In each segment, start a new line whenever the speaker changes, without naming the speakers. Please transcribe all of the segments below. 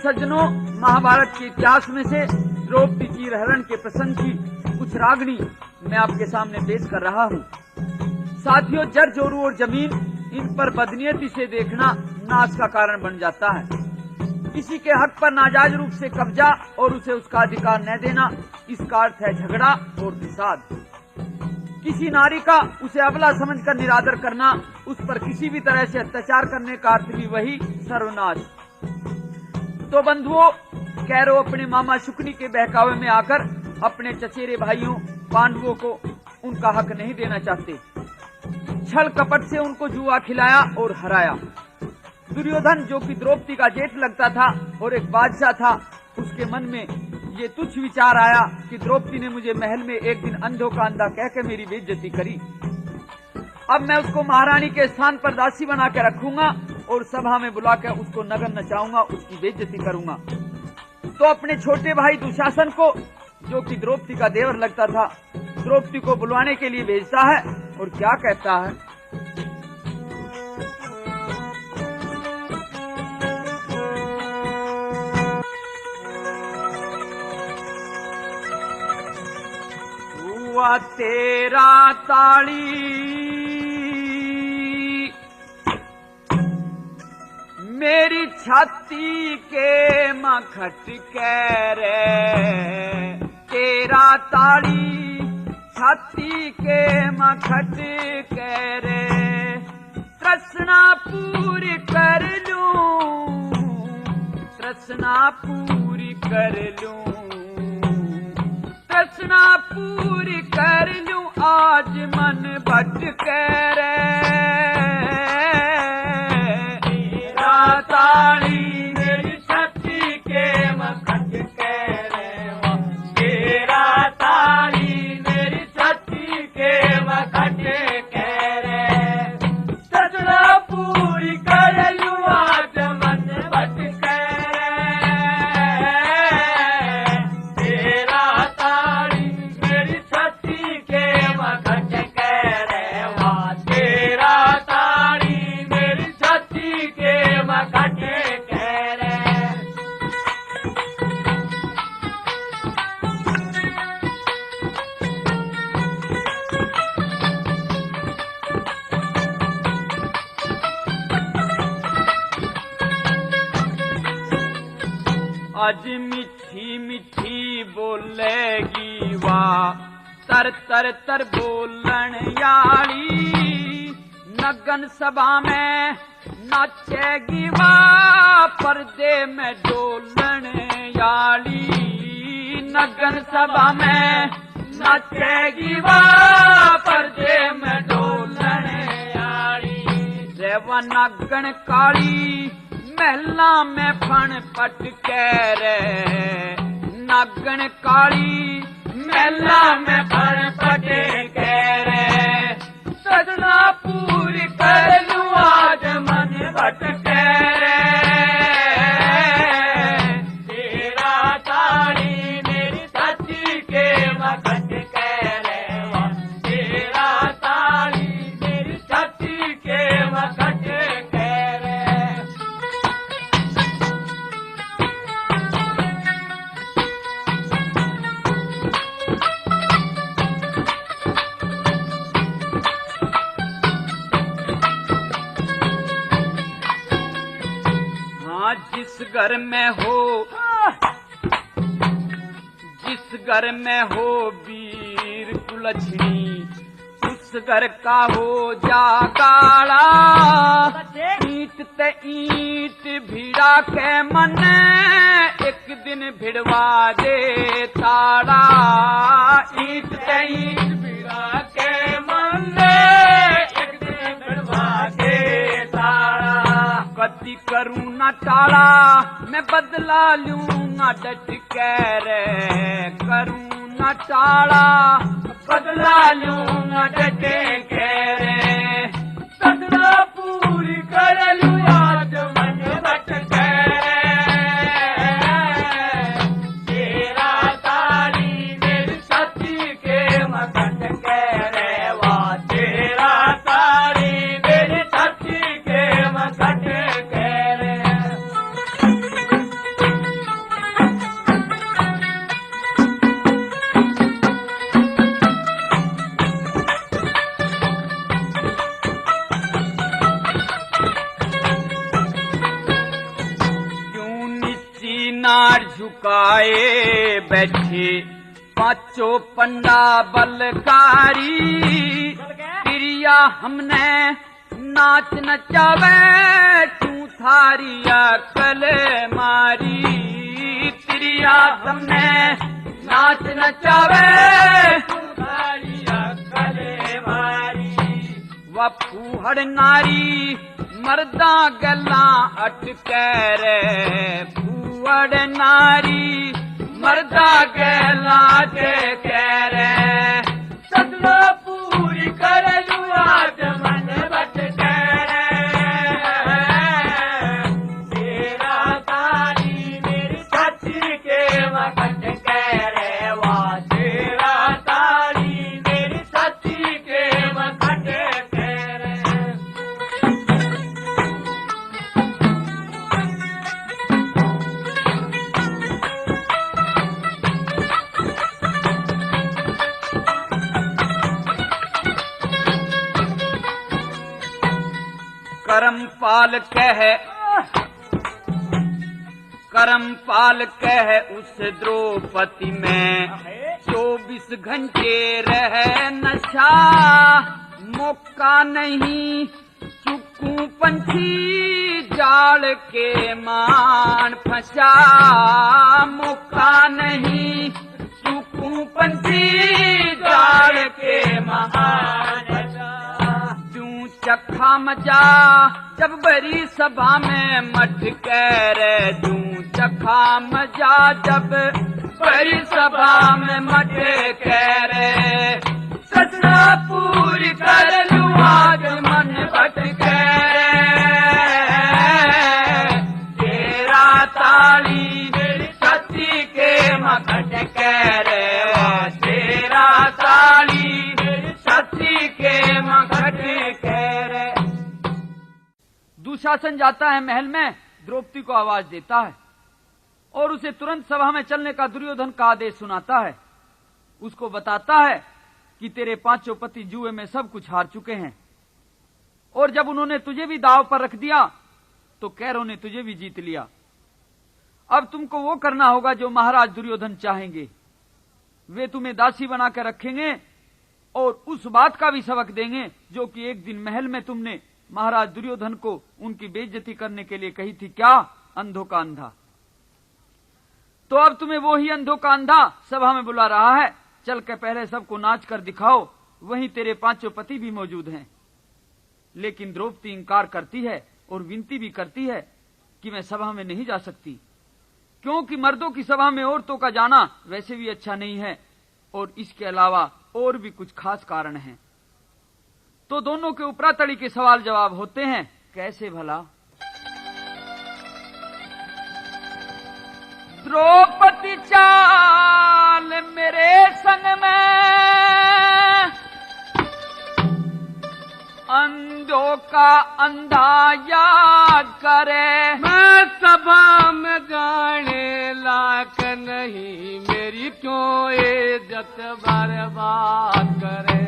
सज्जनों, महाभारत के इतिहास में से द्रौपदी चीरहरण के प्रसंग की कुछ रागनी मैं आपके सामने पेश कर रहा हूँ। साथियों, जड़ जोरू और जमीन, इन पर बदनीयती से देखना नाश का कारण बन जाता है। किसी के हक पर नाजायज रूप से कब्जा और उसे उसका अधिकार न देना, इसका अर्थ है झगड़ा और फिसाद। किसी नारी का उसे अबला समझकर निरादर करना, उस पर किसी भी तरह से अत्याचार करने का अर्थ भी वही सर्वनाश। तो बंधुओं, कैरव अपने मामा शुक्नी के बहकावे में आकर अपने चचेरे भाइयों पांडवों को उनका हक नहीं देना चाहते। छल कपट से उनको जुआ खिलाया और हराया। दुर्योधन, जो कि द्रौपदी का जेठ लगता था और एक बादशाह था, उसके मन में ये तुच्छ विचार आया कि द्रौपदी ने मुझे महल में एक दिन अंधों का अंधा कहकर मेरी बेइज्जती करी। अब मैं उसको महारानी के स्थान पर दासी बना के रखूंगा और सभा में बुलाकर उसको नगन नचाऊंगा, उसकी बेइज्जती करूंगा। तो अपने छोटे भाई दुशासन को, जो कि द्रौपदी का देवर लगता था, द्रौपदी को बुलवाने के लिए भेजता है और क्या कहता है, हुआ तेरा ताली मेरी छाती के मखट कह रे, तेरा ताली छाती के मखट कह रे, तृष्णा पूरी कर लूं, तृष्णा पूरी कर लूं, तृष्णा पूरी कर लूं, आज मन भटक रे, तेरा ताली मेरी छाती के मखट कह रे, तेरा ताली मेरी छाती के मखट कह रे, तृष्णा पूरी कर लूं, आज मन भटक रे, तेरा ताली मेरी छाती के मखट कह रे, तेरा ताली मेरी छाती के मखट कह रे। आज मीठी मीठी बोलेगी वाह, तर तर तर बोलन याली, नगन सभा में नाचेगी वाह, पर्दे में डोलन याली, नगन सभा में नाचेगी वाह, पर्दे में डोलन याली, रेवा नागन काली महला में फण पट कह रे, नागन काली महला में फण पट कह रे, सजना पूरी कर लूं, आज मन भटक रे, तेरा ताली मेरी छाती के मखट कह रे, तेरा ताली मेरी छाती के मखट कह रे। जिस घर में हो, जिस घर में हो वीर कुलछनी, उस घर का हो जागाड़ा, ईंट ते ईंट भिड़ा के मन, एक दिन भिड़वा दे ताड़ा, ईंट ते ईंट भिड़ा के मन, एक दिन भिड़वा दे ताड़ा, कदी करूं न टाला मैं बदला लूंगा डट कह रे, करूं न टाला बदला लूंगा डट कह रे, सदना पूरी कर लूं, आज मन भटक रे, तेरा ताली मेरी छाती के मखट कह रे, वाह तेरा ताली मेरी छाती के मखट कह रे। लुकाए बैठे पांचों पंडा बलकारी, प्रिया हमने नाच नचावे तू थारी अकल मारी, प्रिया हमने नाच नचावे तू थारी अकल मारी। वह फूहड़ नारी मर्दा गल्ला अटकै रे, फूहड़ नारी मर्दा गल्ला अटकै रे, सदलो पूरी कर लुआ मन भटकै रे, तेरा तारी मेरी चाची के वक्त कै रे, वाह तेरा तारी मेरी चाची के वक्त कै रे। करमपाल कह उस द्रौपदी में 24 घंटे रह नशा, मौका नहीं चुकूं पंछी जाल के मान फंसा, मौका नहीं चुकूं पंछी जाल के मान फंसा। चखा मजा जब बड़ी सभा में मटकै रे, दूं चखा मजा जब बड़ी सभा में मटकै रे, सजना पूरी कर लूं आज मन भटकै रे, तेरा ताली मेरी छाती के मटकै रे, तेरा ताली मेरी छाती के मटकै रे। दुशासन जाता है महल में, द्रौपदी को आवाज देता है और उसे तुरंत सभा में चलने का दुर्योधन का आदेश सुनाता है। उसको बताता है कि तेरे पांचों पति जुए में सब कुछ हार चुके हैं, और जब उन्होंने तुझे भी दांव पर रख दिया तो कैरों ने तुझे भी जीत लिया। अब तुमको वो करना होगा जो महाराज दुर्योधन चाहेंगे। वे तुम्हें दासी बनाकर रखेंगे और उस बात का भी सबक देंगे जो कि एक दिन महल में तुमने महाराज दुर्योधन को उनकी बेइज्जती करने के लिए कही थी। क्या? अंधों का अंधा। तो अब तुम्हें वो ही अंधों का अंधा सभा में बुला रहा है। चल के पहले सबको नाच कर दिखाओ, वहीं तेरे पांचों पति भी मौजूद हैं। लेकिन द्रौपदी इंकार करती है और विनती भी करती है कि मैं सभा में नहीं जा सकती, क्योंकि मर्दों की सभा में औरतों का जाना वैसे भी अच्छा नहीं है, और इसके अलावा और भी कुछ खास कारण हैं। तो दोनों के उपरातड़ी के सवाल जवाब होते हैं। कैसे भला? द्रौपदी चाल मेरे संग में, अंधों का अंधा याद करे।
मैं सभा में गाने लायक नहीं, मेरी क्यों इज्जत बर्बाद करे।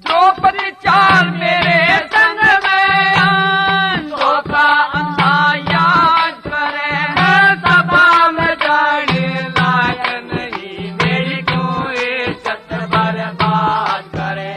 द्रौपदी चाल मेरे संग में, अंधों का अंधा याद करे।
मैं सभा में गाने लायक नहीं, मेरी क्यों इज्जत बर्बाद करे।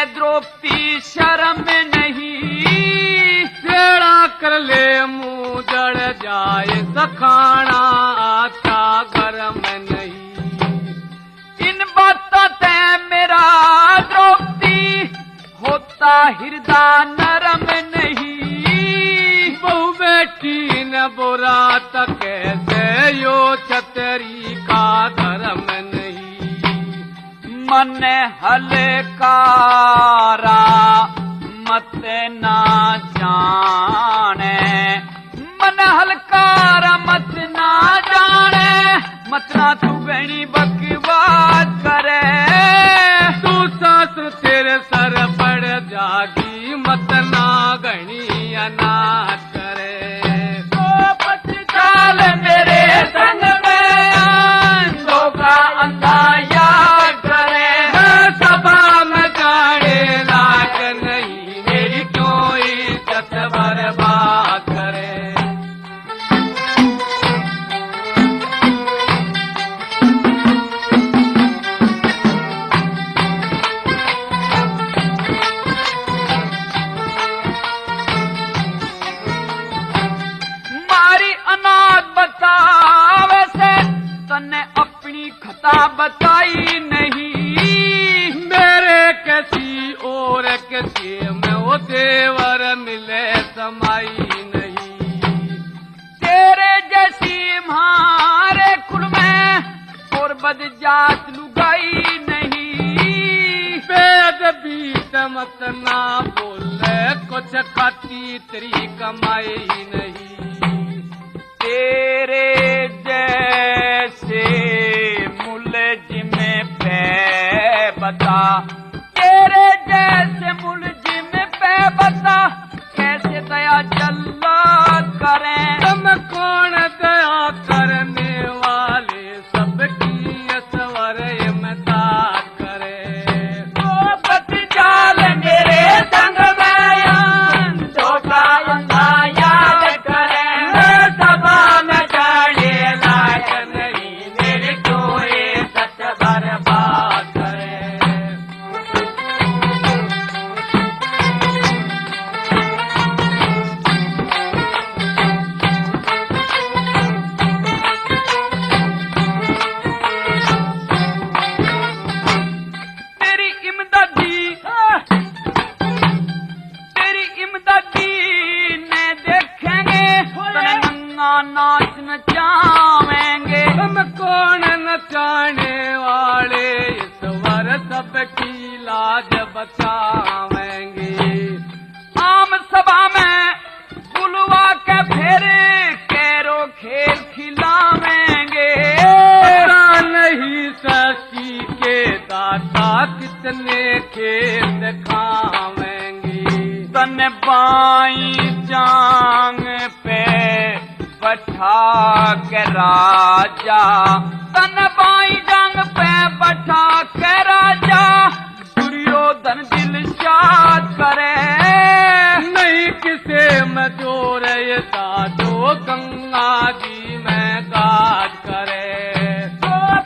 द्रौपदी शर्म नहीं,
टेढ़ा कर ले मुंह जड़ जाए, सखाना आता गर्म नहीं।
इन बातों ते मेरा द्रौपदी होता हृदय नरम नहीं।
बहु बेटी न बुरा तक कैसे यो छतरी का धर्म नहीं।
मन हलकारा मत ना जाने, मन हलकारा मत ना जाने, मत ना तू बहनी बकवास करे।
तू सास तेरे सर पड़ जागी, मत ना गण
बता बताई नहीं,
मेरे किसी और किसी में वो देवर मिले समाई नहीं।
तेरे जैसी हमारे कुल में और बदजात लुगाई नहीं।
वेद बीत मत ना बोले, कुछ खाती तेरी कमाई नहीं।
तेरे जैसे मुलजिम पे बता, तेरे जैसे मुलजिम पे बता, कैसे दया जल्ला करें।
तुम कौन दया करने वाले, सबकी सवर इमदाद करे।
तो बदजाल मेरे संग बयान, धोखा अंधा याद करें। सभा में जाने लायक नहीं, मेरे कोई सच बर्बाद करें। तेरी इमदादी ने देखेंगे, तने नंगा नाच नचावेंगे।
तुम कौन नचाने वाले, इस वर सबकी लाज बचावेंगे।
आम सभा में बुलवा के फिर कैरो खेल खिलावेंगे।
पता नहीं सची के दाता कितने खेल दिखावेंगे।
तन बाई जांग पे बैठा के राजा, तन बाई जांग पे बैठा के राजा, दुर्योधन दिल शाद करे।
नहीं किसे में जोर ये साधो, गंगा जी में गाद करे।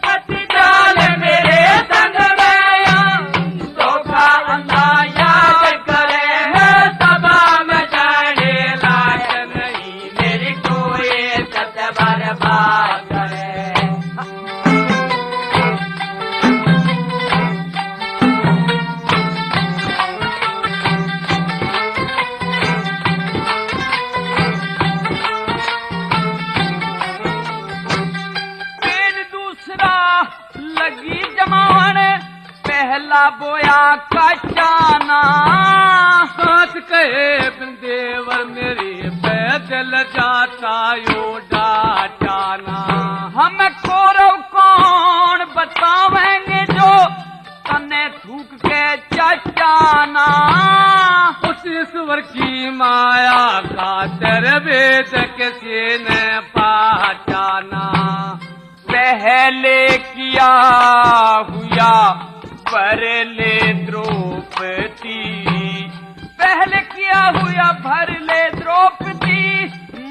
बदजाल मेरे संग बयान, धोखा अंधा याद करे। सभा में जाने लायक नहीं, मेरी कोई सच बर्बाद करे। फिर दूसरा लगी जमावन, पहला बोया कचाना।
साथ कहे बिन देवर मेरे पैदल जाता यो डाटाना।
हम कौरव कौन बतावेंगे, जो तने थूक के चचाना।
उस ईश्वर की माया का तेरे वेद किसी ने पहचाना।
पहले किया हुआ भरले द्रौपदी, पहले किया हुआ भरले द्रौपदी,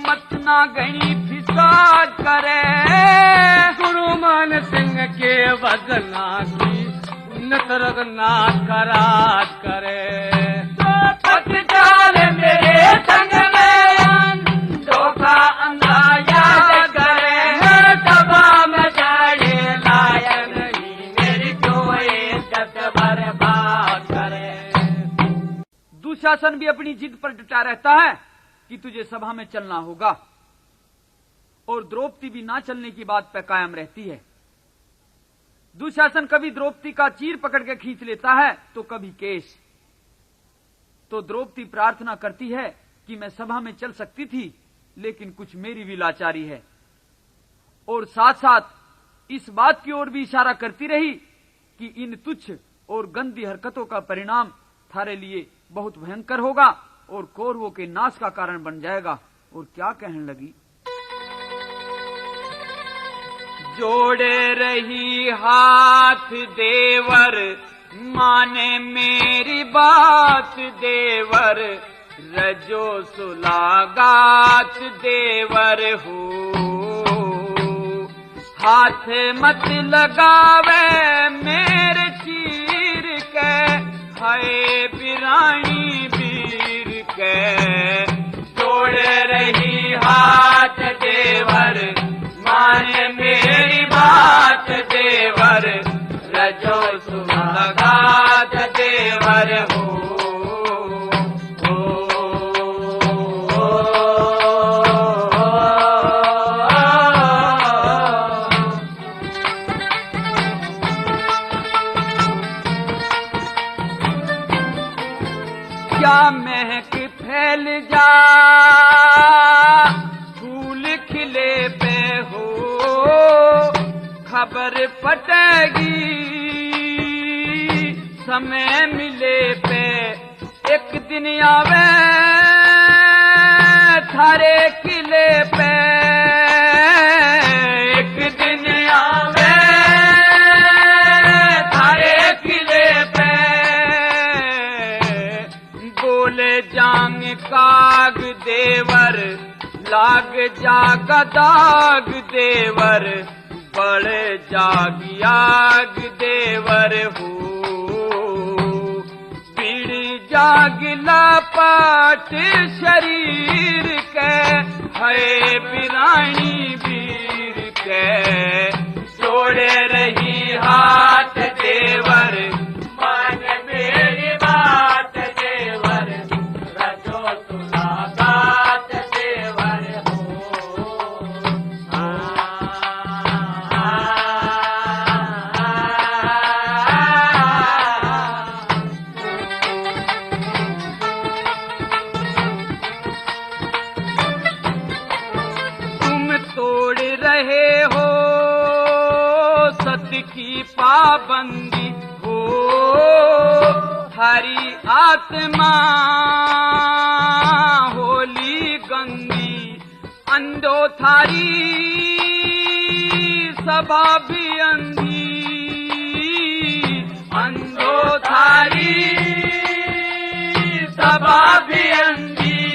मत ना गई फिसाद करे।
गुरु मान सिंह के वजना की नतरग ना करात करे।
बदजाल मेरे संग बयान, धोखा अंधा याद करे। सभा में जाने लायक नहीं, मेरी कोई सच बर्बाद करे। दुशासन भी अपनी जिद पर डटा रहता है कि तुझे सभा में चलना होगा, और द्रौपदी भी ना चलने की बात पर कायम रहती है। दुशासन कभी द्रौपदी का चीर पकड़ के खींच लेता है, तो कभी केश। तो द्रौपदी प्रार्थना करती है कि मैं सभा में चल सकती थी, लेकिन कुछ मेरी भी लाचारी है, और साथ साथ इस बात की ओर भी इशारा करती रही कि इन तुच्छ और गंदी हरकतों का परिणाम थारे लिए बहुत भयंकर होगा और कौरवों के नाश का कारण बन जाएगा। और क्या कहने लगी, जोड़े रही हाथ देवर, माने मेरी बात देवर, रजो सुलागात देवर हो। हाथ मत लगावे मेरे चीर के, हाय बिरानी वीर के। जोड़े रही हाथ देवर, माने मेरी बात देवर, या महक फैल जा, फूल खिले पे हो खबर पटेगी, समय मिले पे एक दिन आवे थारे किले पे, एक दिन आवे थारे किले पे, बोले जांग काग देवर, लाग जागा दाग देवर, बड़े जागी आग देवर हो, पीड़ जागिला पाट शरीर के, है बिरानी वीर के, जोड़े रही हाथ देवर, मान मेरी बात देवर, रजो मुलाकात देवर हो। तुम तोड़ रहे हो सत्य की पाबंदी हो, हरी आत्मा होली गंदी, अंधो थारी सभा भी अंधी, अंधो थारी सभा भी अंधी,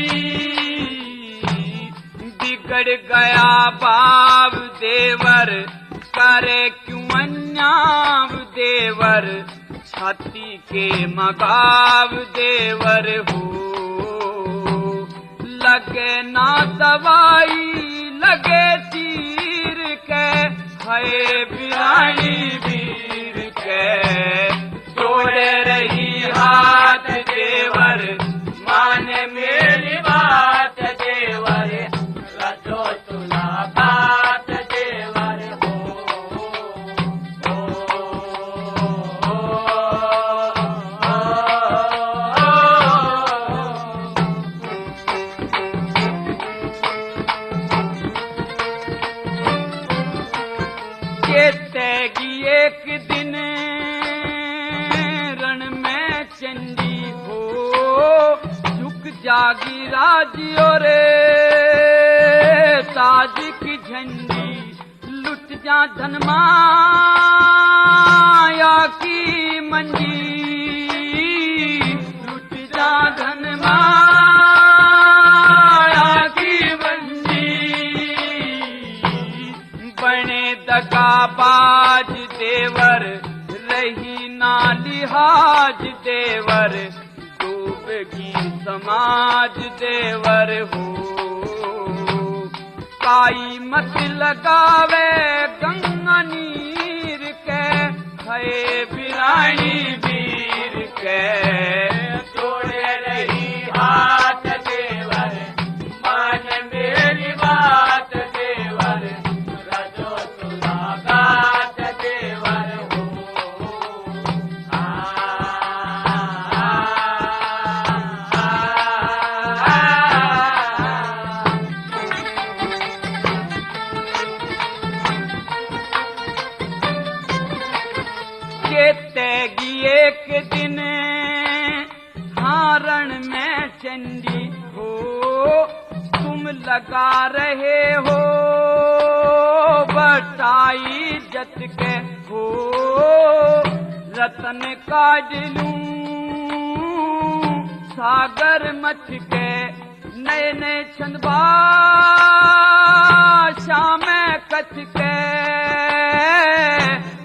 बिगड़ गया बाब देवर, करे क्यों अन्याव देवर, छाती के मगाव देवर हो, लगे ना दवाई लगे तीर के, है बिरानी वीर के, जोड़े रही हाथ देवर, माने मेरी बात देवर, रजो मुलाकात देवर हो। ये तैगी एक दिन रण में चंडी हो, झुक जागी राजियों रे ताज की झंडी, लुट जा धन माया की मंडी, लुट जा धन माया की मंडी, बने दगाबाज देवर, रही ना लिहाज देवर, डूबगी समाज देवर हो, काई मत लगावे गंगा नीर के, है बिरानी वीर के, जोड़े रही हाथ देवर, मान मेरी बात देवर, रजो मुलाकात देवर हो। ये तैगी एक दिन हारण में चंडी हो, तुम लगा रहे हो बटाई जत के हो, रतन काज लूं सागर मच के, नए नए छंदबा शाम कच के,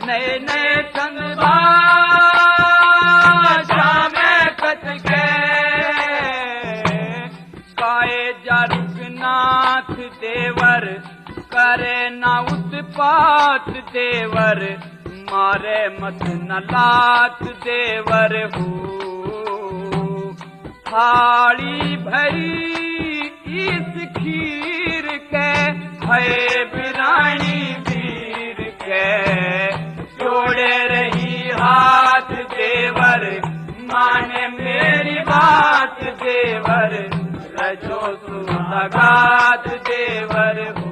नए नए छंदबा शाम कच के, गाए जा रुकनाथ देवर, करे ना उत्पात देवर, मारे मत न लात देवर हो, थाली भरी इस खीर के, है बिरानी वीर के, जोड़े रही हाथ देवर, माने मेरी बात जो सुहागात देवर हो।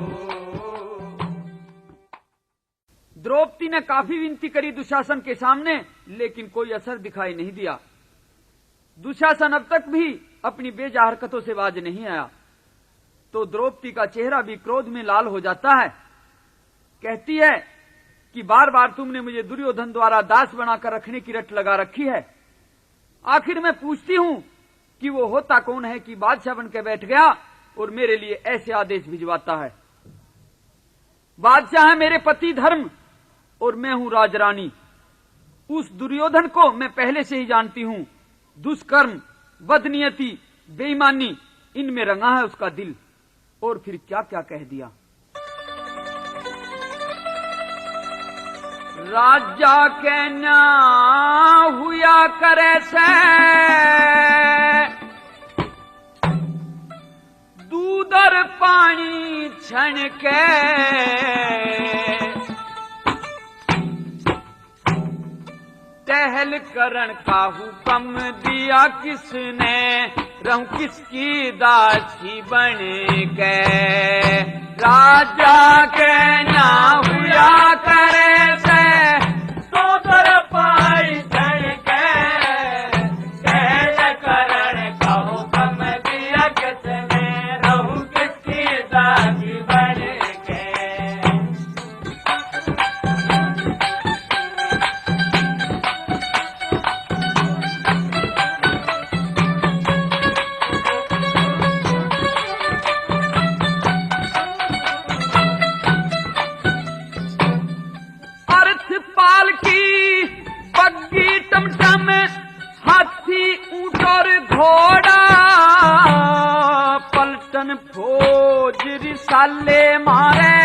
द्रौपदी ने काफी विनती करी दुशासन के सामने, लेकिन कोई असर दिखाई नहीं दिया। दुशासन अब तक भी अपनी बेजा हरकतों से बाज नहीं आया। तो द्रौपदी का चेहरा भी क्रोध में लाल हो जाता है। कहती है कि बार बार तुमने मुझे दुर्योधन द्वारा दास बनाकर रखने की रट लगा रखी है। आखिर मैं पूछती हूं कि वो होता कौन है कि बादशाह बन के बैठ गया और मेरे लिए ऐसे आदेश भिजवाता है। बादशाह है मेरे पति धर्म और मैं हूं राजरानी। उस दुर्योधन को मैं पहले से ही जानती हूं। दुष्कर्म, बदनीयती, बेईमानी, इनमें रंगा है उसका दिल। और फिर क्या क्या कह दिया। राजा के ना हुआ करे से दूध और पानी छन के, टहल करण का हुक्म दिया किसने, रहूं किसकी दासी बन के। राजा के ना हुआ करे से दूध और पानी छन के, टहल करण का हुक्म दिया किसने, रहूं किसकी दासी बन के। पाल की बग्गी टमटम, हाथी ऊंट और घोड़ा, पलटन फौज रिसाले मारे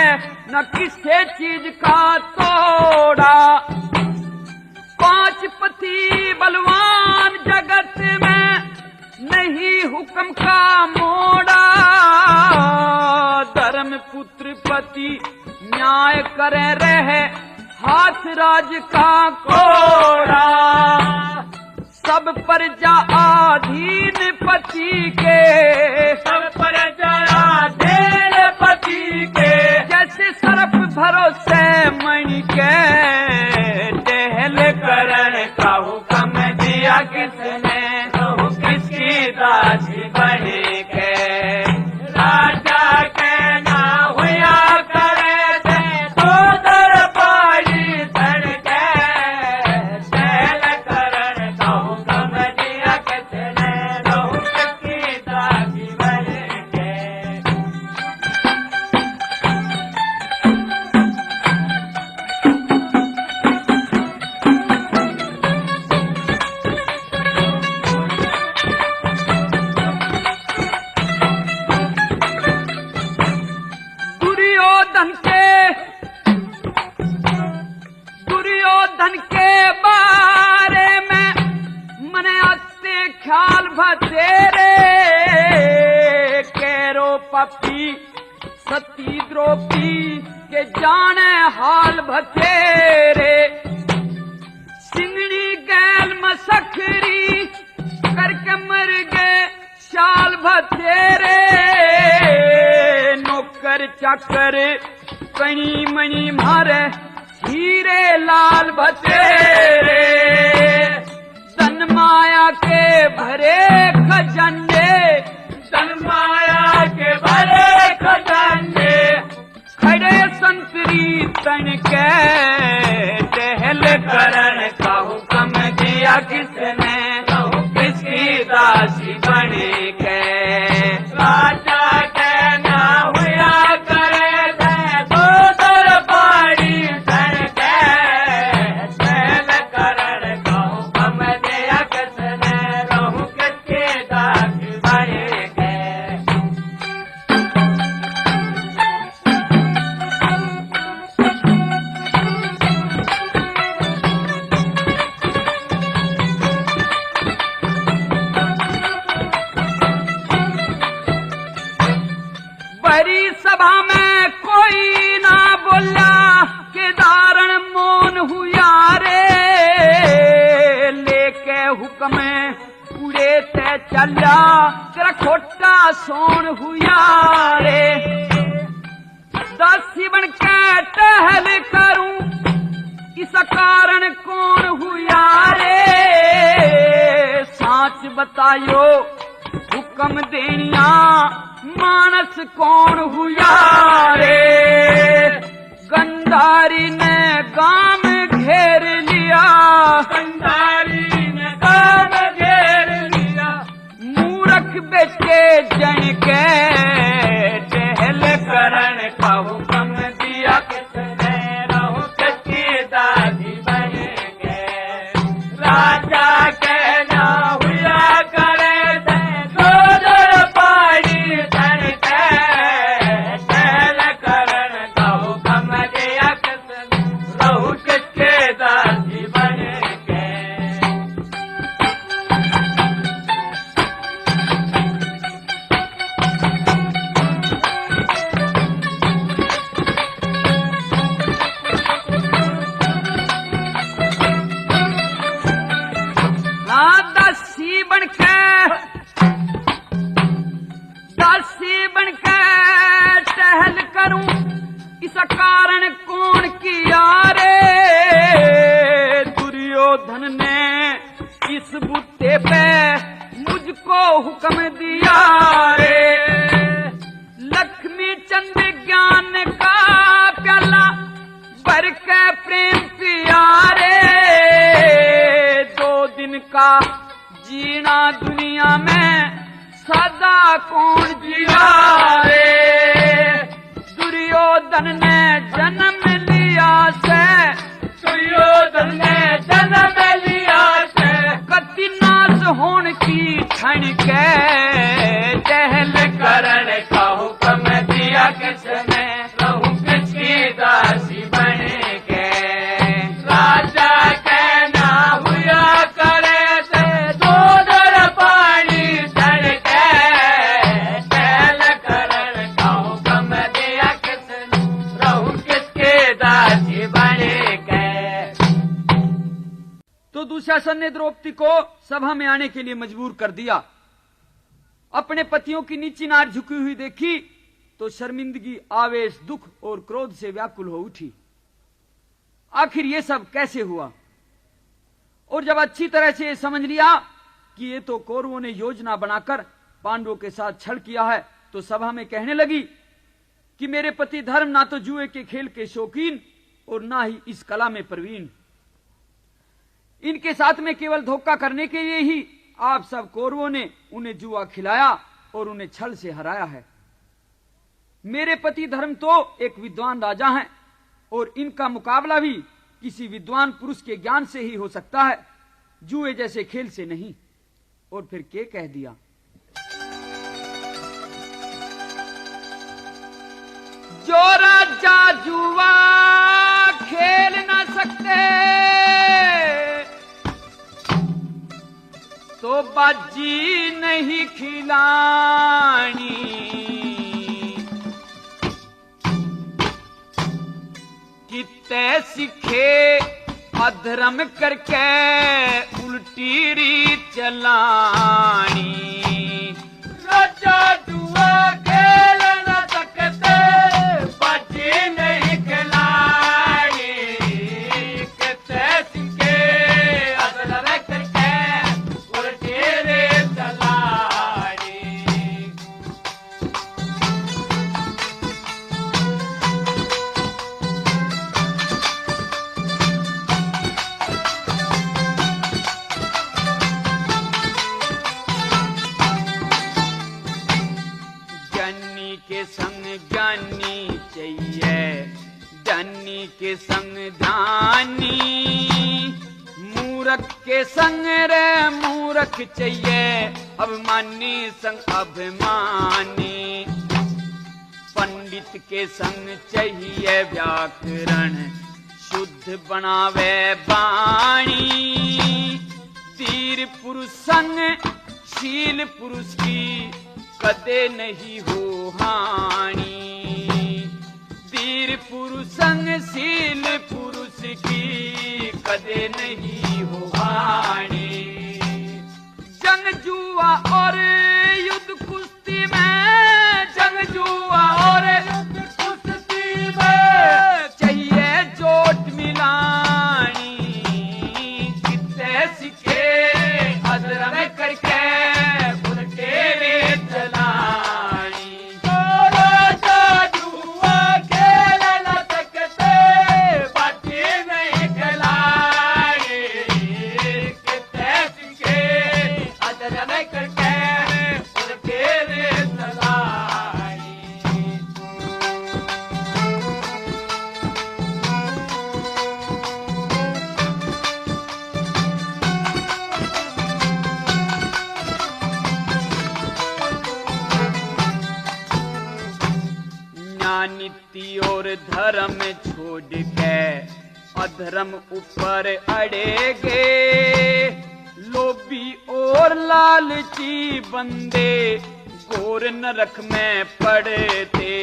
न किसी चीज का तोड़ा। पांच पति बलवान जगत में नहीं हुक्म का मोड़ा, धर्म पुत्र पति न्याय करे रहे हाथ राज का कोड़ा। सब प्रजा आधीन पति के, सब प्रजा आधीन पति के, जैसे सरफ भरोसे मणि के, टहल करण का हुक्म दिया किसने, किसकी दासी बन के। राजा के ना हुआ करे से दूध और पानी छन के, टहल करण का हुक्म दिया किसने, रहूं किसकी दासी बन के। दुर्योधन के बारे में मने आते ख्याल भतेरे, केरो पपी सती द्रौपदी के जाने हाल भतेरे। सिंगड़ी गैल मसखरी करके मर गए शाल भतेरे, नौकर चाकर कणी मणि मारे हीरे लाल भतेरे। धन माया के भरे खजाने, धन माया के भरे खजाने, खड़े संतरी तन के, टहल करण का हुक्म दिया किसने, किसकी दासी बन के। राजा के ना हुआ करे से दूध और पानी छन के, टहल करण का हुक्म दिया किसने, रहूं किसकी दासी बन के। बड़ी सभा में कोई ना बोला के दारण मौन हुआ रे, लेके हुक्म उड़े ते चला तेरा खोटा सोन हुआ रे, दासी बन के टहल करूं इस कारण कौन हुआ रे, साच बतायो हुक्म देनिया मानस कौन हुआ रे, गंधारी ने गांव घेर लिया,
गंधारी ने गांव घेर लिया,
मूर्ख बेटे जन के टहल करण का हुक्म दिया,
किसने रहूं कच्ची दादी बन गए, राजा कहना हुआ करे थे, गोदर पानी धन के टहल करण का हुक्म दिया, किसने रहूं कच्ची दादी बन गए।
दासी बन के टहल करूं इस कारण कौन किया रे, दुर्योधन ने इस बुत्ते पे मुझको हुक्म दिया रे, लक्ष्मी चंद ज्ञान का प्याला भर के प्रेम पिया रे, 2 दिन का जीना दुनिया में सदा कौन जिया रे, दुर्योधन ने जन्म लिया से,
दुर्योधन ने जन्म लिया से,
कति नाश होन की ठन के टहल
करण का हुक्म दिया, किसने रहूं किसकी दासी बन के, राजा कहना हुआ करे थे, गोदर पानी धन के टहल करण का हुक्म दिया, किसने रहूं किसकी दासी बन के।
तो दुशासन ने द्रौपदी को सभा में आने के लिए मजबूर कर दिया। अपने पतियों की नीची नार झुकी हुई देखी तो शर्मिंदगी, आवेश, दुख और क्रोध से व्याकुल हो उठी। आखिर ये सब कैसे हुआ? और जब अच्छी तरह से ये समझ लिया कि ये तो कौरवों ने योजना बनाकर पांडवों के साथ छल किया है, तो सभा में कहने लगी कि मेरे पति धर्म ना तो जुए के खेल के शौकीन और ना ही इस कला में प्रवीण, इनके साथ में केवल धोखा करने के लिए ही आप सब कौरवों ने उन्हें जुआ खिलाया और उन्हें छल से हराया है। मेरे पति धर्म तो एक विद्वान राजा हैं और इनका मुकाबला भी किसी विद्वान पुरुष के ज्ञान से ही हो सकता है, जुए जैसे खेल से नहीं। और फिर क्या कह दिया, जो राजा जुआ खेल ना सकते तो बाजी नहीं खिलानी, कितने सीखे अधर्म करके उल्टी रीत चलानी,
राजा जुआ खेल न सकते बाजी नहीं खिलानी, कितने सीखे अधर्म करके उल्टी रीत चलानी।
ज्ञानी के संग ज्ञानी चाहिए, ज्ञानी के संग ध्यानी, मूर्ख के संग रे मूर्ख चाहिए, अभिमानी संग अभिमानी, पंडित के संग चाहिए व्याकरण, शुद्ध बनावे वाणी, वीर पुरुष संग शील पुरुष की कदे नहीं हो हानि, वीर पुरुष संग शील पुरुष की कदे नहीं हो हानि। जंग जुआ और युद्ध कुश्ती में धर्म छोड़ के अधर्म ऊपर अड़ेगे। लोभी और लालची बंदे घोर नरक में पड़ते।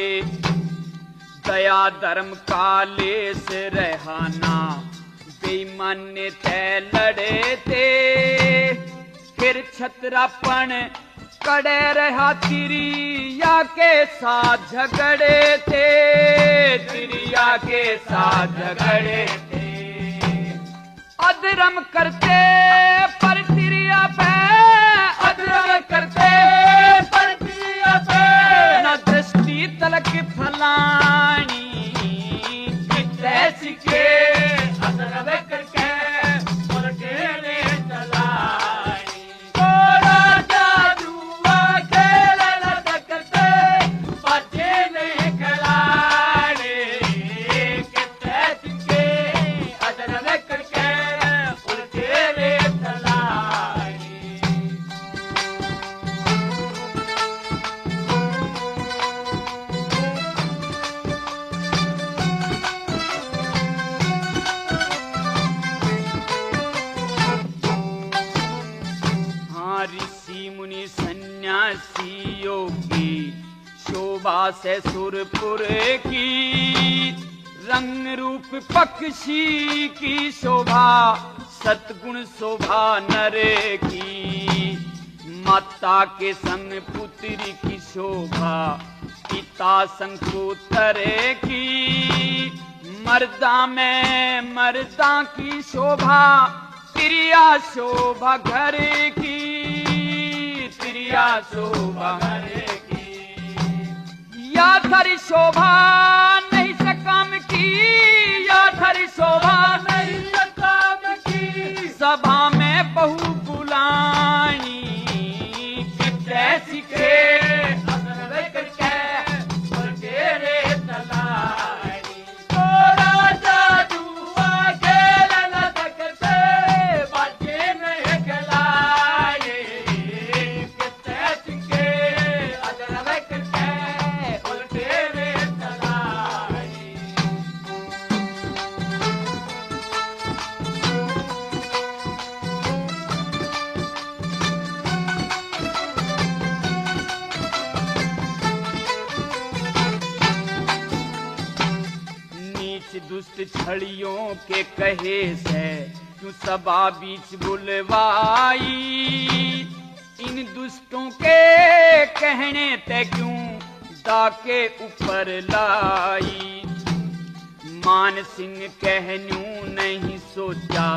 दया धर्म काले से रहना बेईमाने तय लड़ते। फिर छतरापन कड़े रहा तिरिया के साथ झगड़े थे। तिरिया के साथ झगड़े थे। अधर्म करते पर तिरिया पे। अधर्म करते पर तिरिया पे। न दृष्टि तलक फलानी कितने के। अधर्म करके और खेले चलानी। थोड़ा जादू खेल न करते बच्चे नहीं खिलाने। कितने के अधर्म करके और खेले चलानी। ऋषि मुनि सन्यासी योगी शोभा से सुरपुर की। रंग रूप पक्षी की शोभा सतगुण शोभा नर की। माता के संग पुत्री की शोभा पिता संग पुत्र की। मर्दा में मर्दा की शोभा तिरिया शोभा घर की। तिरिया शोभा घर की। या धरी शोभा नहीं सकाम की। या धरी शोभा नहीं सकाम की। सभा में बहु बुलानी कितने सीखे। अधर्म करके और तेरे तलानी। थोड़ा जादू खेल न सकते बच्चे नहीं खिलाए। कितने सीखे। अधर्म करके और तेरे तलानी। नीच दुष्ट छड़ियों के कहे से क्यों सभा बीच बुलवाई। इन दुष्टों के कहने ते क्यों डाके ऊपर लाई। मान सिंह कहन्यू नहीं सोचा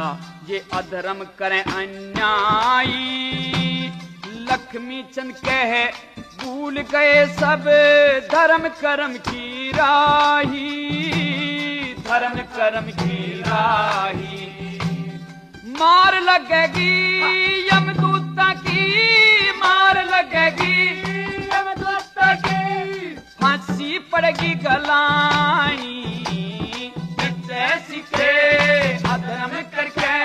ये अधर्म करें अन्यायी। लक्ष्मी चंद कहे भूल गए सब धर्म कर्म की राही। धर्म कर्म की राही। मार लगेगी यमदूता की। मार लगेगी यमदूता की। फांसी पड़ेगी गलानी। कितने सीखे अधर्म करके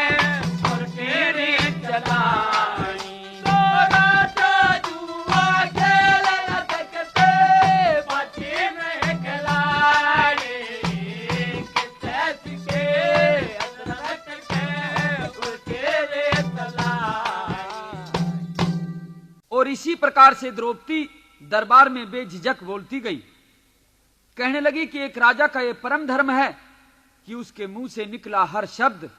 और तेरे चलानी। थोड़ा जादू खेल न सकते बच्चे नहीं खिलाने। कितने सीखे अधर्म करके और तेरे चलानी। और इसी प्रकार से द्रौपदी दरबार में बेझिझक बोलती गई। कहने लगी कि एक राजा का यह परम धर्म है कि उसके मुंह से निकला हर शब्द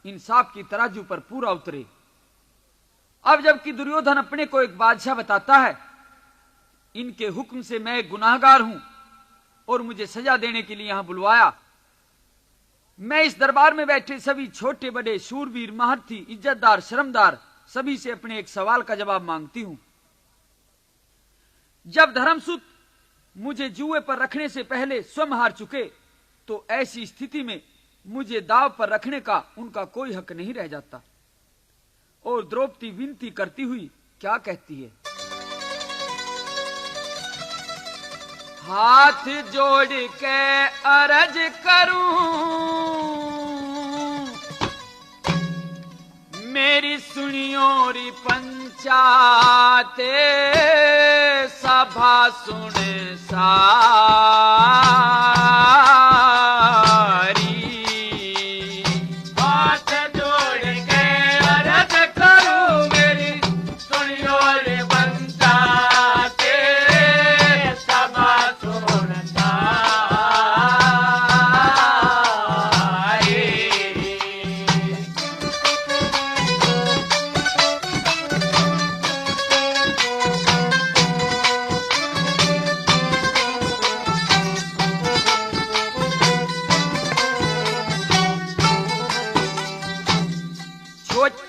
इंसाफ की तराजू पर पूरा उतरे। अब जबकि दुर्योधन अपने को एक बादशाह बताता है, इनके हुक्म से मैं एक गुनाहगार हूं और मुझे सजा देने के लिए यहां बुलवाया। मैं इस दरबार में बैठे सभी छोटे बड़े शूरवीर महारथी इज्जतदार शर्मदार सभी से अपने एक सवाल का जवाब मांगती हूं। जब धर्मसूत मुझे जुए पर रखने से पहले स्वयं हार चुके तो ऐसी स्थिति में मुझे दाव पर रखने का उनका कोई हक नहीं रह जाता। और द्रौपदी विनती करती हुई क्या कहती है। हाथ जोड़ के अर्ज करूं मेरी सुनियो री पंचाते सभा सुन सा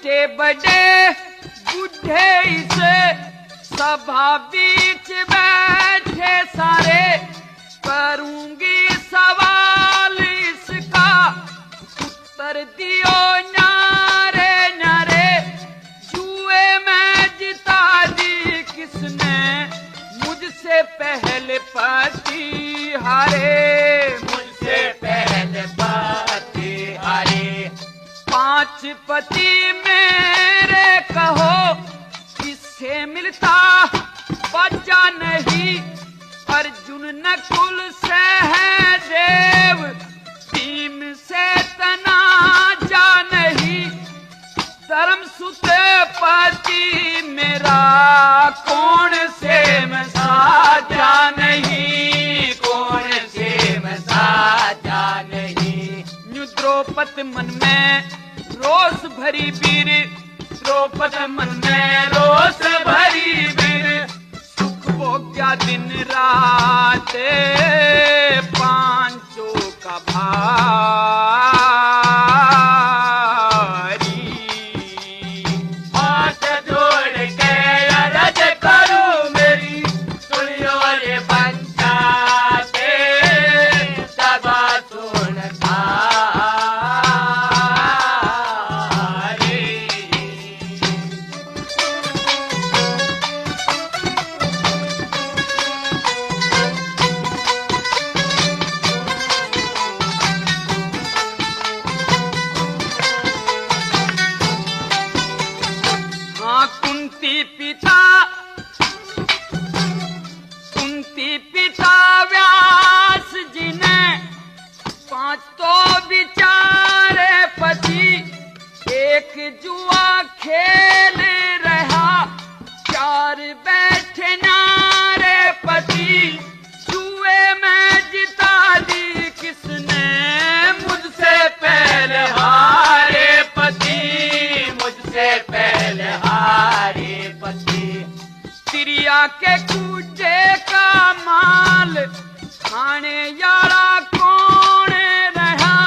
छोटे बड़े बूढ़े इस सभा बीच बैठे सारे, करूंगी सवाल इसका उत्तर दियो न्यारे न्यारे। जुए में जिता दी किसने, मुझसे पहले पति हारे,
मुझसे पहले पति हारे।
5 पति मेरे कहो, किससे मिलता बच्चा नहीं। अर्जुन नकुल सहदेव, भीम से तनाजा नहीं। धर्म सुत पति मेरा, कौन से मैं साजा नहीं,
कौन से मैं साजा नहीं।
न्यू द्रौपद मन में रोष भरी वीर, द्रौपद मन में रोष भरी वीर। सुख भोग्या दिन रात, पांचों का भारी।
हाथ जोड़ के अरज करूं मेरी, सुनियो रे पंचाते सभा सुन
कुंती पिता व्यास जी ने 5 तो बिचारे पति, एक जुआ खेल रहा 4 बैठे नारे पति। जुए में जिता दी किसने, मुझसे पहले हारे पति,
मुझसे पहले हारे पति।
तिरिया के कूटे का माल, खाने यारा कौन रहा।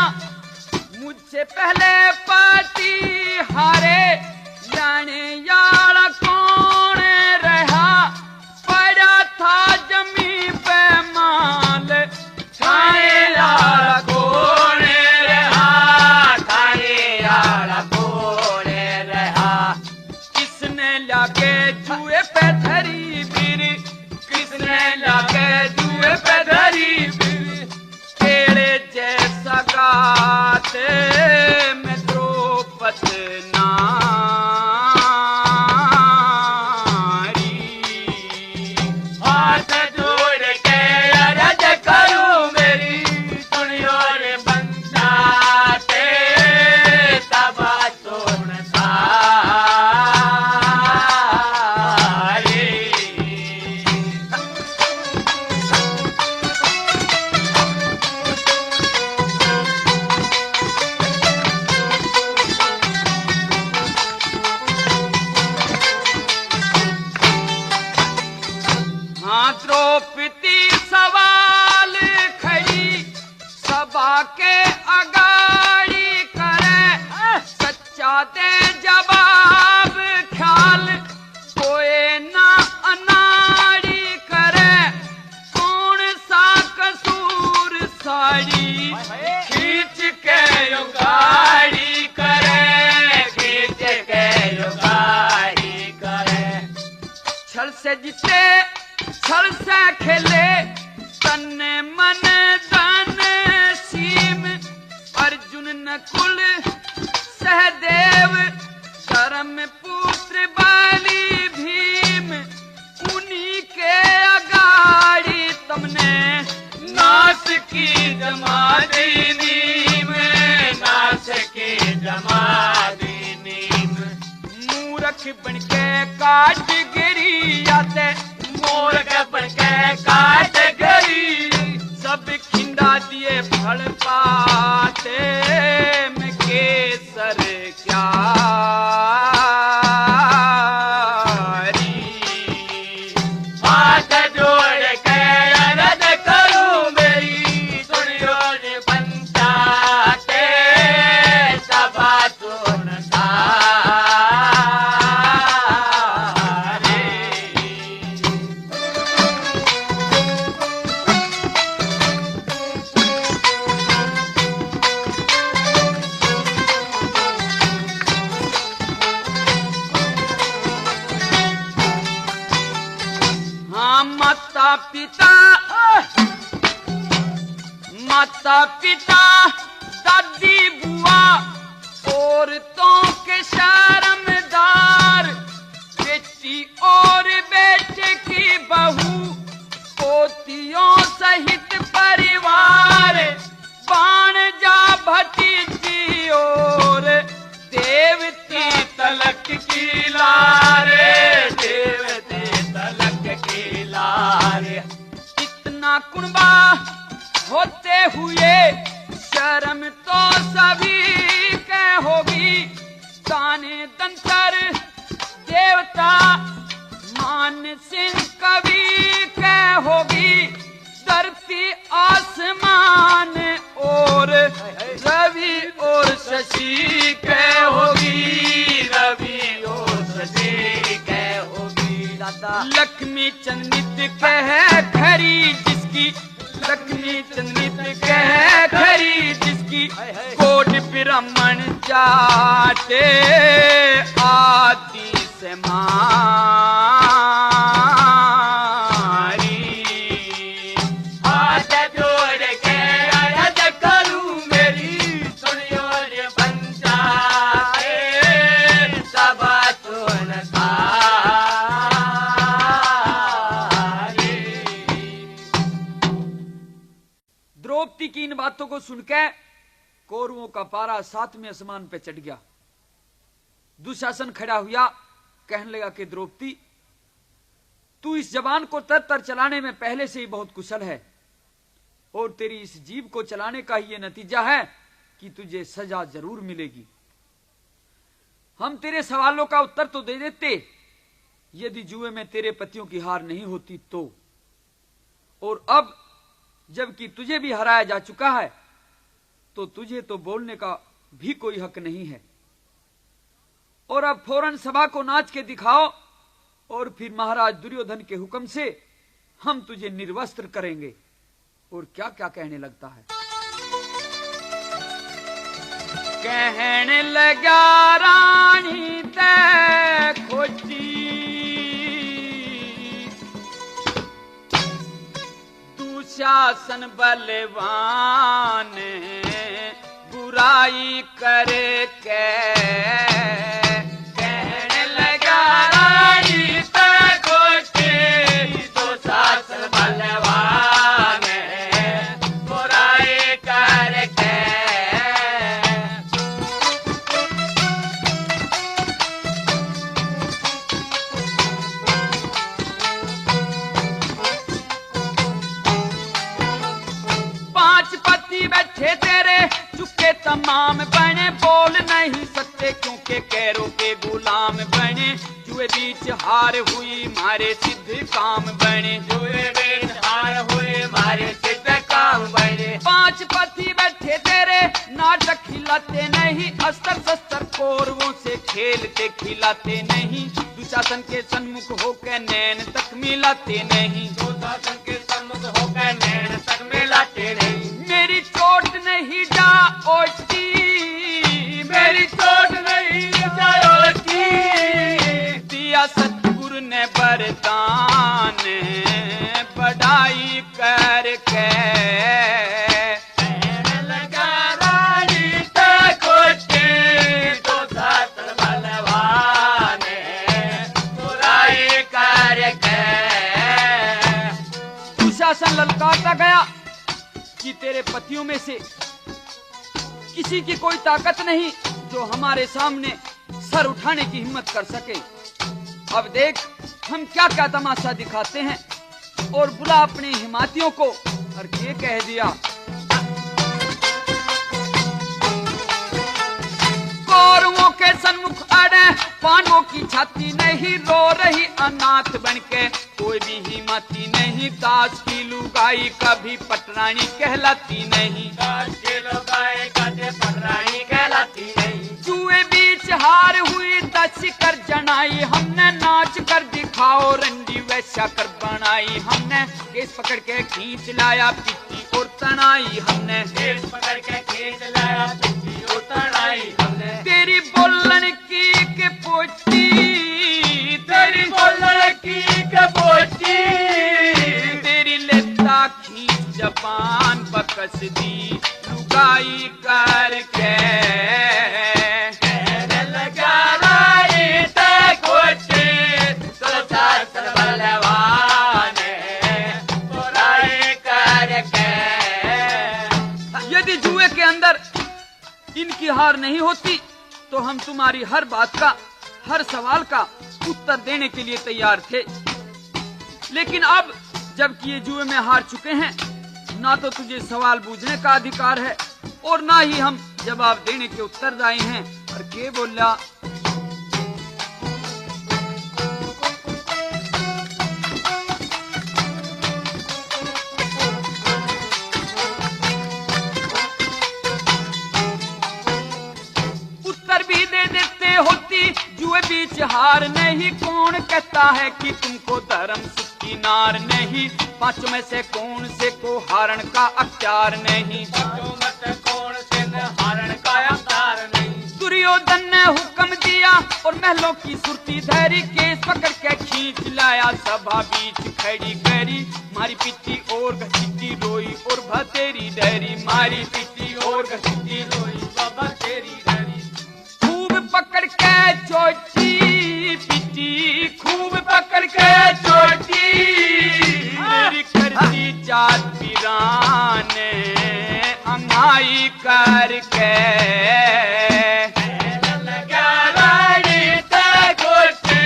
मुझसे पहले पति हारे, जाने यारा कौन रहा। पड़ा था जमी पे माल,
खाने यारा कौन रहा, खाने यारा कौन रहा।
किसने लाके जुए पे धरी वीर, किसने लाके जुए पे धरी वीर। तेरे जैसा गाते मैं द्रौपद नारी।
हाथ जोड़ के अरज करूं मेरी, सुनियो रे पंचाते सभा सुन
द्रौपदी सवाल खड़ी, सभा के अगाड़ी करे। सच्चा दे जवाब ख्याल, कोई ना अनाड़ी करे। कौन सा कसूर साड़ी,
खींच के यो गाड़ी करे, खींच के यो गाड़ी करे।
छल से जीते छल से खेले, तन मन धन सीम। अर्जुन नकुल सहदेव, धर्म पुत्र बलि भीम। उन्हीं के अगाड़ी तुमने
नाश की जमा दीनी में, नाश की जमा दीनी में।
मूर्ख बन के काट गिरी आते,
मूर्ख बन के काट गई।
सब खिंडा दिए फल पाते, मैं केसर क्या री।
हाथ जोड़ के अरज करूं मेरी, सुनियो रे पंचाते सभा सुन सारी।
पिता दादी बुआ औरतों के शर्मदार, बेटी और बेटे की बहू पोतियों सहित परिवार, बाणजा भतीजी और देवती
तलक की लारे, देवते तलक की लारे।
इतना कुर्बा होते हुए शर्म तो सभी के होगी, ताने दंतर देवता मान सिंह कवि के होगी, धरती आसमान और रवि और शशि के होगी,
रवि और शशि के होगी।
लक्ष्मी चंदित कह खरी जिसकी, लक्ष्मी चंदित कह खरी जिसकी, कोट ब्राह्मण जाते आदि से मारी।
हाथ जोड़ के अर्ज करूं मेरी, सुनियो रे बंदा सब सुन
द्रौपदी की इन बातों को सुनकर कौरवों का पारा 7वें आसमान पे चढ़ गया। दुशासन खड़ा हुआ, कहने लगा कि द्रौपदी, तू इस जबान को तर चलाने में पहले से ही बहुत कुशल है, और तेरी इस जीभ को चलाने का ही ये नतीजा है कि तुझे सजा जरूर मिलेगी। हम तेरे सवालों का उत्तर तो दे देते यदि जुए में तेरे पतियों की हार नहीं होती तो, और अब जबकि तुझे भी हराया जा चुका है तो तुझे तो बोलने का भी कोई हक नहीं है। और अब फौरन सभा को नाच के दिखाओ, और फिर महाराज दुर्योधन के हुक्म से हम तुझे निर्वस्त्र करेंगे। और क्या क्या कहने लगता है। कहने लगा रानी ते खोजी, दुशासन बलवान बुराई करे के,
कहने लगा रानी ते खोजी, दुशासन बलवान बुराई करके।
बैठे तेरे चुके तमाम बने, बोल नहीं सकते क्योंकि कैरों के गुलाम बने। जुए बीच हार हुई मारे सिद्ध काम बने,
जुए बीच हार हुई मारे सिद्ध काम बने।
5 पति बैठे तेरे नाटक खिलाते नहीं, अस्त्र शस्त्र कौरवों से खेलते खिलाते नहीं। दुशासन के सन्मुख होकर नैन तक मिलाते नहीं,
दुशासन के सन्मुख होकर नैन तक मिलाते नहीं।
मेरी चोट नहीं जा ओटी,
मेरी चोट नहीं जाती,
दिया सतगुरु ने वरदान बढ़ाई करके।
कहने लगा रानी ते खोजी, दुशासन बलवान बुराई करके।
दुशासन ललकारता गया कि तेरे पतियों में से किसी की कोई ताकत नहीं जो हमारे सामने सर उठाने की हिम्मत कर सके। अब देख हम क्या क्या तमाशा दिखाते हैं। और बुला अपने हिमातियों को और ये कह दिया, कौरवों के सन्मुख अड़े पांडवों की छाती नहीं, रो रही अनाथ बनके कोई भी हिम्मती नहीं। दास की लुगाई कभी पटरानी कहलाती नहीं,
दास की लुगाई कभी पटरानी कहलाती नहीं।
जुए बीच हार हुई दस कर जनाई, हमने नाच कर दिखाओ रंडी वैसा कर बनाई। हमने केस पकड़ के खींच लाया पिट्टी और तनाई, हमने
केस पकड़ के खींच लाया पिट्टी और तनाई। हमने
तेरी बोलन की के पोची,
तेरी बोलन की के पोची,
तेरी लेता खींच जबान बकस दी।
करके
कहने लगा राई ते कोटे दुशासन बलवान बुराई करके।
यदि जुए के अंदर इनकी हार नहीं होती तो हम तुम्हारी हर बात का, हर सवाल का उत्तर देने के लिए तैयार थे, लेकिन अब जबकि ये जुए में हार चुके हैं, ना तो तुझे सवाल पूछने का अधिकार है और ना ही हम जवाब देने के उत्तरदायी हैं। और के बोला उत्तर भी दे देते होती, जुए बीच हार नहीं। कौन कहता है कि तुमको धर्म सुख की नार नहीं, पांचों में से कौन से को हारण का अख्तियार नहीं।
मत कौन से हारण का अवतार नहीं।
दुर्योधन ने हुक्म दिया और महलों की सुरती धैरी, केस पकड़ के खींच लाया सभा बीच खड़ी करी। मारी पीटी और घसीटी रोई और भतेरी डरी, मारी पीटी और घसीटी रोई बाबा तेरी डरी। खूब पकड़ के चोटी पीटी, खूब पकड़ के चोटी मेरी करती जात पीरान अमाई करके।
कहने लगा राई ते कोटे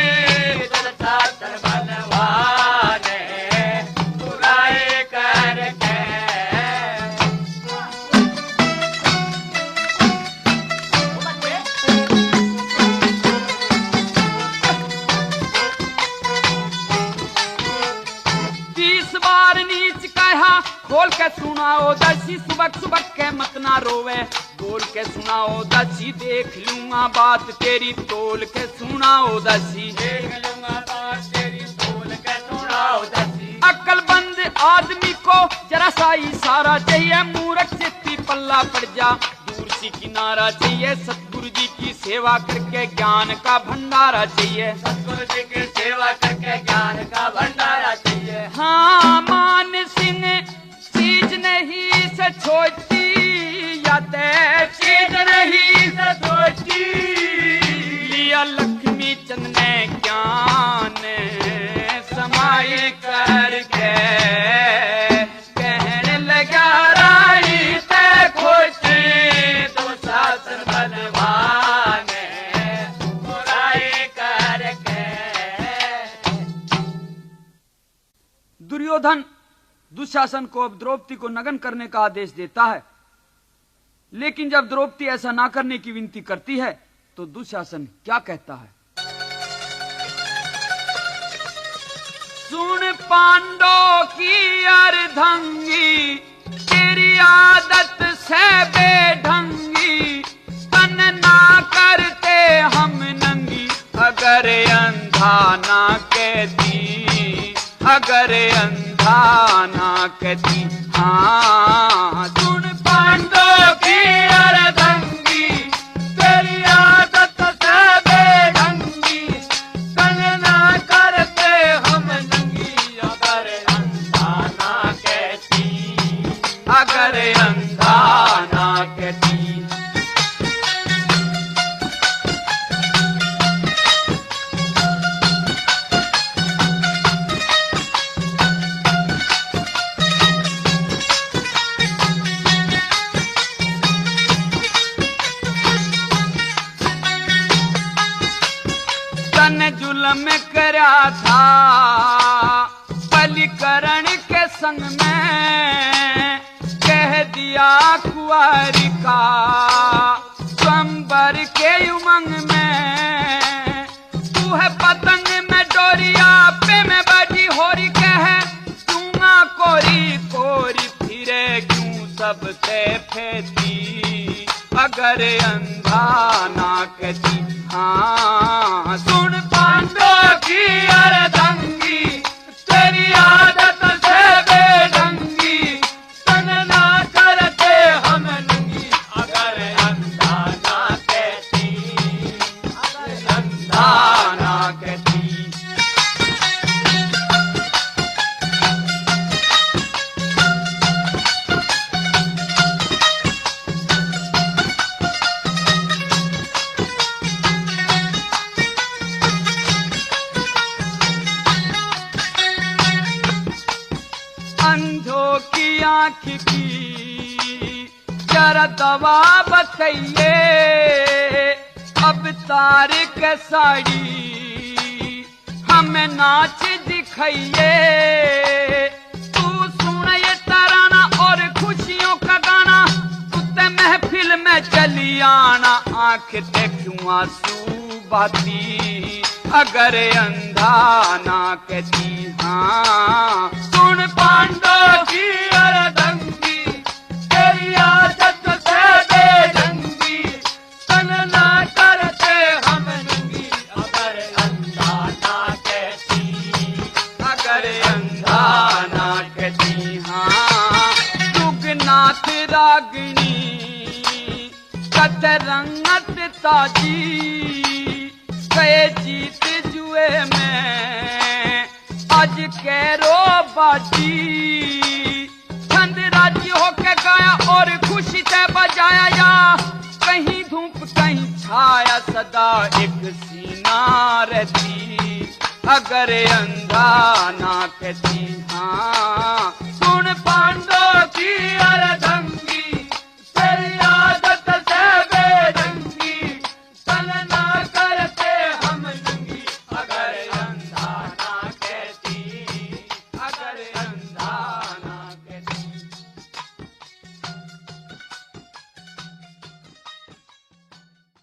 दुशासन बलवान बुराई करके।
खोल के सुनाओ दसी, सुबह सुबह के मत ना रोवे, बोल के सुनाओ दसी। देख लूंगा बात तेरी, तोल के सुनाओ दसी।
देख लूंगा बात तेरी, बोल के सुनाओ दसी।
अक्लमंद आदमी को जरा सा इशारा चाहिए, मूर्ख से पल्ला पड़ जा दूर सी किनारा चाहिए। सतगुरु जी की सेवा करके ज्ञान का भंडारा चाहिए।
सतगुरु जी की सेवा करके ज्ञान का भंडारा चाहिए।
हाँ मान सिंह चीज नहीं से छोटी, याते चीज नहीं से छोटी। लिया लक्ष्मी चंद ने ज्ञान समाई करके, कहने लगा राई ते खोटी
दुशासन बलवान बुराई करके।
दुर्योधन दुशासन को अब द्रौपदी को नग्न करने का आदेश देता है, लेकिन जब द्रौपदी ऐसा ना करने की विनती करती है तो दुशासन क्या कहता है। सुन पांडव की अर्धंगी, तेरी आदत से बेढंगी, तन ना करते हम नंगी। अगर अंधा ना कहती, अगर अंधा ना कहती, हाँ सुन पांडव की अर्धंगी, तेरी आदत से बेढंगी, तन ना करते हम नंगी। अगर अंधा ना कहती, अगर अंधा ना कहती। जुल्म करा था बलिकरण के संग में, कह दिया कुंवारी का स्वयंवर के उमंग में। तू है पतंग में डोरिया पे में बजी होरी, कह दूंगा कोरी कोरी फिरे क्यों सबसे फेंती। अगर अंधा ना कहती, हाँ सुन पांडव की अर्धंगी, तेरी आदत से बेढंगी, तन ना करते हम नंगी। अगर अंधा ना कहती, अगर अंधा ना कहती। आँख की जरा दवा बताइए, अब तार के साड़ी हमें नाच दिखाइए। तू सुन ये तराना और खुशियों का गाना, कुत्ते महफिल में चली आना। आँख ते क्यों आंसू बहाती, अगर अंधा ना कहती हाँ।
सुन पांडव की अरदंगी, तेरी आदत से बेढंगी, तन ना करते हम नंगी, अगर अंधा ना कहती,
अगर अंधा ना कहती हाँ। जुगनाथ रागिनी कत रंगत ताजी, गए जीत जुए में आज कैरो बाजी। छंद राजी होके गाया और खुशी से बजाया, या कहीं धूप कहीं छाया, सदा एक सीना रहती, अगर अंधा ना कहती हाँ।
सुन पांडव की अरदंगी,